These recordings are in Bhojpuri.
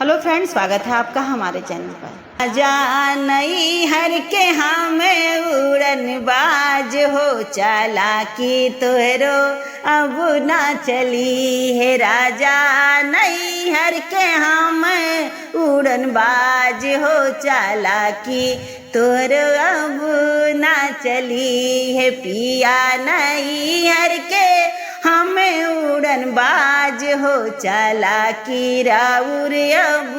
हेलो फ्रेंड्स, स्वागत है आपका हमारे चैनल पर। जा नई हर के हमें उड़न बाज हो, चालाकी तोहरो अब ना चली है। राजा नई हर के हमें उड़न बाज हो, चालाकी तोहरो अब ना चली है। पिया नई हर के हमें उड़न बाज हो, चालाकी राउर अब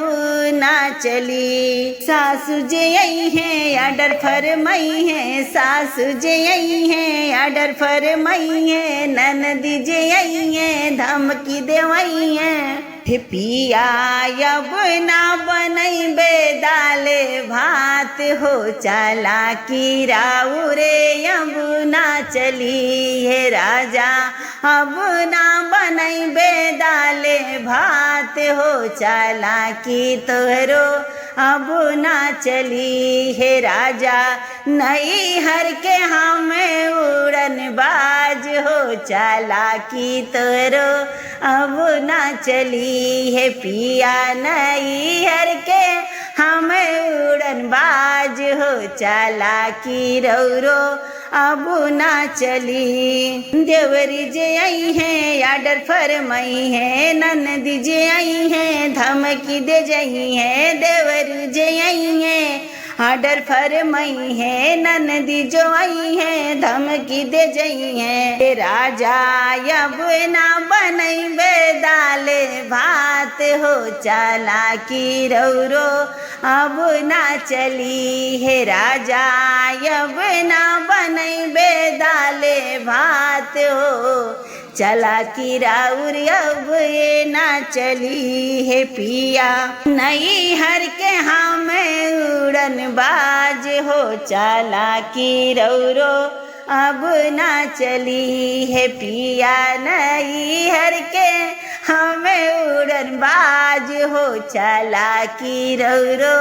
ना चली। सासु जे आई हैं आर्डर फरमाई है, सासु जे आई हैं आर्डर फरमाई है, ननदी जे आई हैं धमकी देवाई है। पिया अब ना बनैबे दाले भात हो, चालाकी राउरे अब ना चली है। राजा अब ना बनैबे दाले भात हो, चालाकी तोहरो अब ना चली है। राजा नई हर के हमें उड़न बाज हो, चालाकी तोहरो अब ना चली है। पिया नई हर के हमें उड़न बाज हो, चालाकी रौरो अब ना चली। देवरी जे आई हैं आर्डर फरमाई है, ननदी जे आई हैं धमकी दे जाई है। देवरी जे आई हैं आर्डर फरमाई है, ननदी जो आई है धमकी दे जाई है। राजा अब ना बनैबे दाले भात हो, चालाकी रौरो अब ना चली है। राजा अब ना बनैबे दाले भात हो, चालाकी राउर अब ना चली है। पिया नई हर के हमें उड़न बाज हो, चालाकी रौरो अब ना चली है। पिया नई हर के हमें उड़न बाज हो, चालाकी रौरो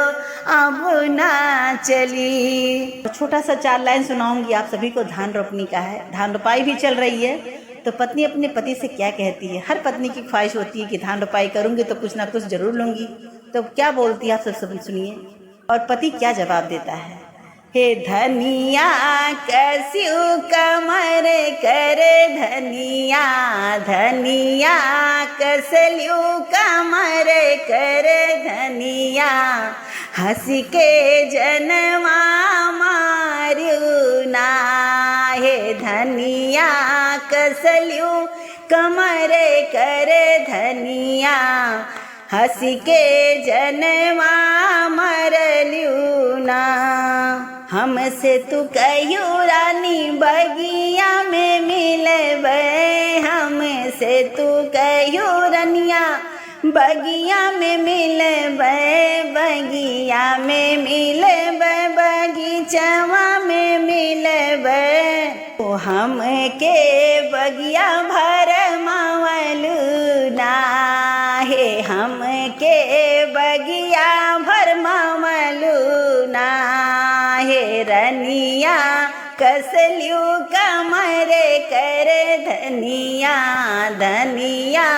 अब ना चली। छोटा सा 4 लाइन सुनाऊंगी आप सभी को। धान रोपनी का है, धान रोपाई भी चल रही है, तो पत्नी अपने पति से क्या कहती है। हर पत्नी की ख्वाहिश होती है कि धान रोपाई करूंगी तो कुछ ना कुछ जरूर लूंगी। तो क्या बोलती है आप सब सुनिए, और पति क्या जवाब देता है। हे धनिया कसियो कमर करे धनिया, धनिया कसलियो कमर करे धनिया, हंस के जनवा मारियो ना। हे धनिया कसलियो कमर करे धनिया, हंस के जनवा मरलियो ना। हमसे तू कहियो रानी बगिया में मिलबे, हमसे तू कहियो रनिया बगिया में मिलबे, बगिया में मिलबे, बगीचवा में मिलबे। ओ हमके बगिया भर मावलू ना, हे हमके बगिया भर मावलू ना। हे रनिया कसलियो कमर करे धनिया, धनिया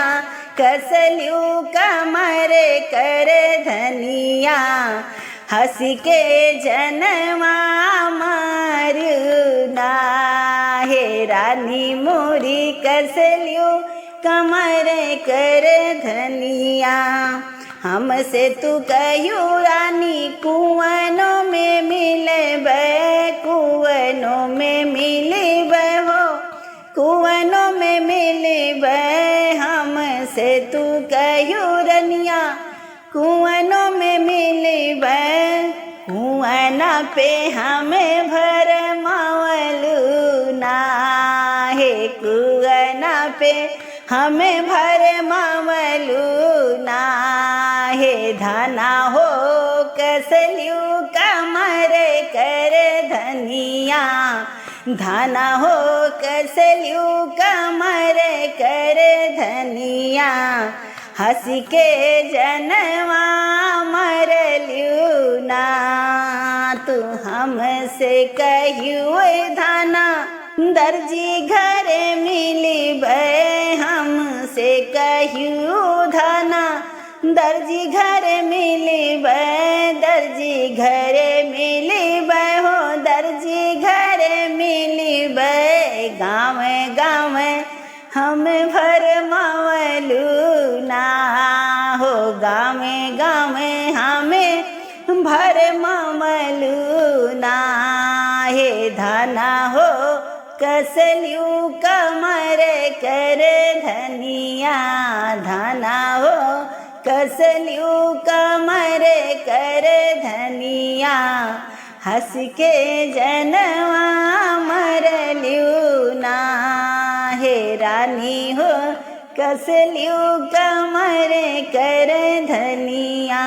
कसलियो कमर करे धनिया, हंस के जनवा मारू ना। हे रानी मोरी कसलियो कमर करे धनिया, हमसे तू कहियो रानी कुवनों में मिलबे, कुवनों में मिलबे हो, कुवनों में मिलबे। हमसे तू कहियो रनिया कुवनों में मिलबे, कुवना पे हमें भर मावलू ना। हे कुवना पे हमें भर मावलू ना। हे धाना हो कसलियो कमर करे धनिया, धाना हो कसलियो कमर करे धनिया, हंस के जनवा मरलियो ना। तू हमसे कहियो धाना दर्जी घरे मिलबे, हमसे कहियो धाना दर्जी घर घर मिलिब, दर्जी घर मिलिब हो, दर्जी घर मिलिब। गाँव गाँव हम भरमावलू ना हो, गाँव गाँव हमें भरमावलू ना। हे धना हो कसल्यू कमर कर धनिया, धना हो कसल्यू कमर कर धनिया। हंस के जनवा मरल्यू ना, हे रानी हो कसल्यू कमर कर धनिया।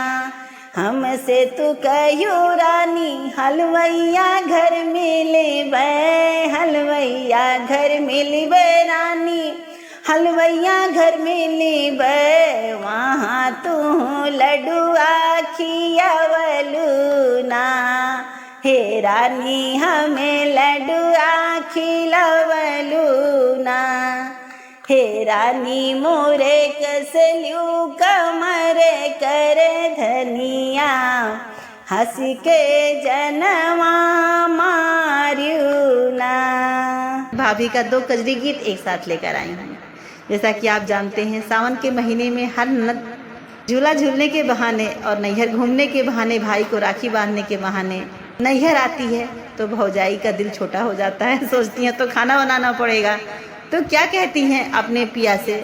हमसे तू कहियो रानी हलवैया घर मिलिब, हलवैया घर मिलिब रानी, हलवैया घर मिलिब। वहाँ तू लड्डुआ खियावलू ना, हे रानी हमें लड्डुआ खिलावलू ना। हे रानी मोरे कसल्यू कमर कर धनिया, हंस के जनवा मार्यू ना। भाभी का 2 कजरी गीत एक साथ लेकर आई हूँ। जैसा कि आप जानते हैं सावन के महीने में हर ननद झूला झूलने के बहाने और नैहर घूमने के बहाने, भाई को राखी बांधने के बहाने नैहर आती है तो भौजाई का दिल छोटा हो जाता है। सोचती हैं तो खाना बनाना पड़ेगा, तो क्या कहती हैं अपने पिया से,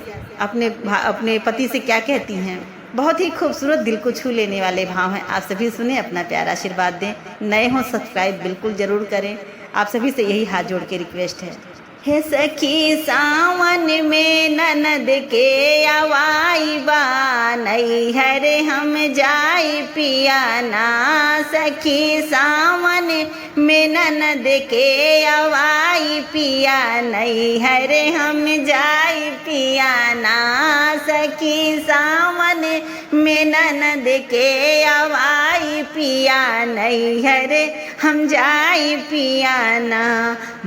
अपने पति से क्या कहती हैं। बहुत ही खूबसूरत दिल को छू लेने वाले भाव हैं। आप सभी सुने, अपना प्यारा आशीर्वाद दें। नए हों सब्सक्राइब बिल्कुल ज़रूर करें। आप सभी से यही हाथ जोड़ के रिक्वेस्ट है। हे सखी सावन में ननद के अवाई बा, नैहर हम जाई पिया ना। सखी सावन में ननद के अवाई पिया, नैहर हम जाई पिया ना। सखी सावन में ननद के अवाई पिया, नैहर हम जाई पिया ना।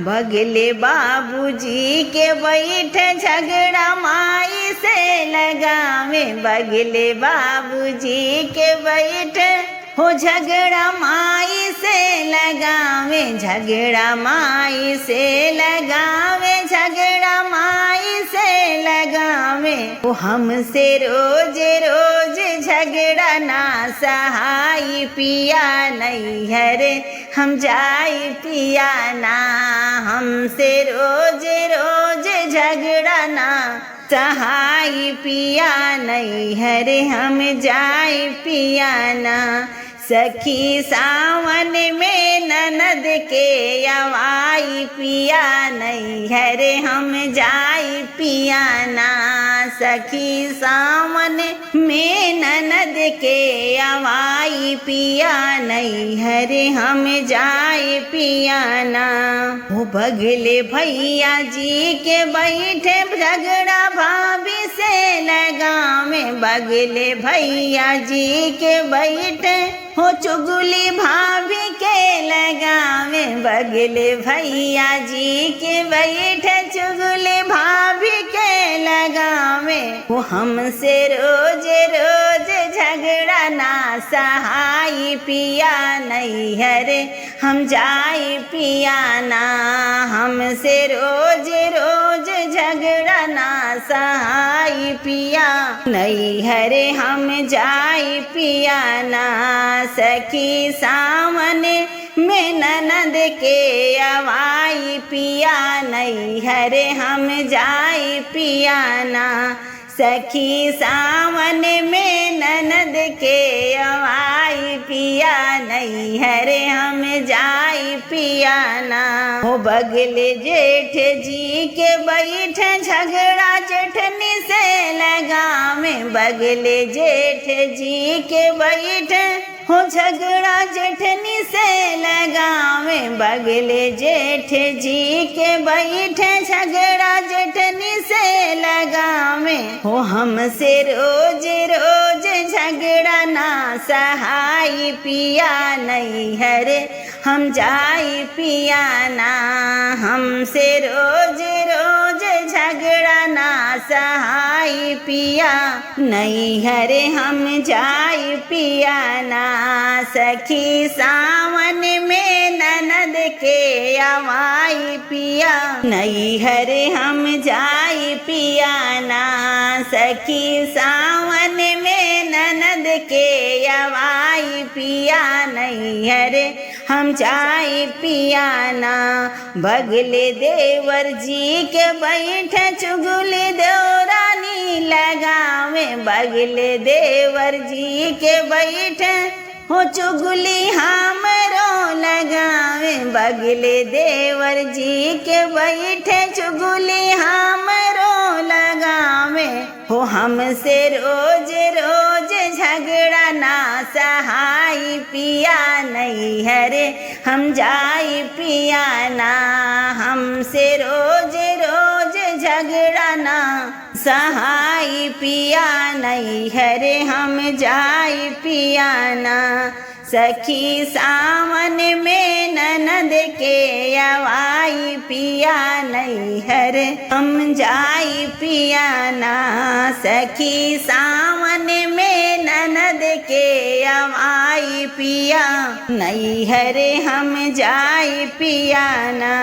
बगले बाबूजी के बैठे झगड़ा माई से लगावे, बगले बाबूजी के बैठे हो झगड़ा माई से लगावे, झगड़ा माई से लगावे, झगड़ा माई से लगावे। वो हमसे रोज रोज झगड़ा ना सहाई पिया, नैहर हम जाई पिया ना। हमसे रोज रोज झगड़ा ना सहाई पिया, नैहर हम जाई पिया ना। सखी सावन में ननद के अवाई पिया, नैहर हम जाई पिया ना। सखी सावन में ननद के अवाई पिया, नैहर हम जाई पिया ना। वो बगले भैया जी के बैठे झगड़ा भाभी से लगावे, बगले भैया जी के बैठे हो चुगली भाभी के लगावे, बगले भैया जी के बैठे चुगली भाभी के लगावे। वो हमसे रोज रोज झगड़ा ना सहाई पिया, नैहर हम जाई पिया ना। हमसे रोज रोज झगड़ा ना सहाई पिया, नैहर हम जाई पिया ना। सखी सावन में ननद के अवाई पिया, नैहर हम जाई पिया ना। सखी सावन में ननद के अवाई पिया, नैहर हम जाई पिया ना। हो बगले जेठ जी के बैठे झगड़ा जेठनी से लगावे, बगले जेठ जी के बैठे हो झगड़ा जेठनी से लगावे, बगले जेठ जी के बैठे झगड़ा जेठनी से लगावे। हो हमसे रोज रोज झगड़ा ना सहाई पिया, नैहर हम जाई पिया ना। हमसे रोज रोज झगड़ा ना सहाय पिया, नैहर हम जाई पिया ना। सखी सावन में ननद के आवाई पिया, नैहर हम जाई पिया ना। सखी सावन में ननद के आवाई पिया, नैहर हम जाई पिया ना। बगले देवर जी के बैठे चुगली देवरानी लगावे, बगले देवर जी के बैठे हो चुगली हमरो लगावे। बगले देवर जी के बैठे चुगली हमरो लगावे, हो हमसे रोज रोज झगड़ा ना सहाय पिया, नैहर हम जाई पिया ना। हमसे रोज रोज झगड़ा ना सहाय पिया, नैहर हम जाई पिया ना। सखी सावन में ननद के आवाई पिया, नैहर हम जाई पिया ना। सखी सावन में ननद के आवाई पिया, नैहर हम जाई पिया ना।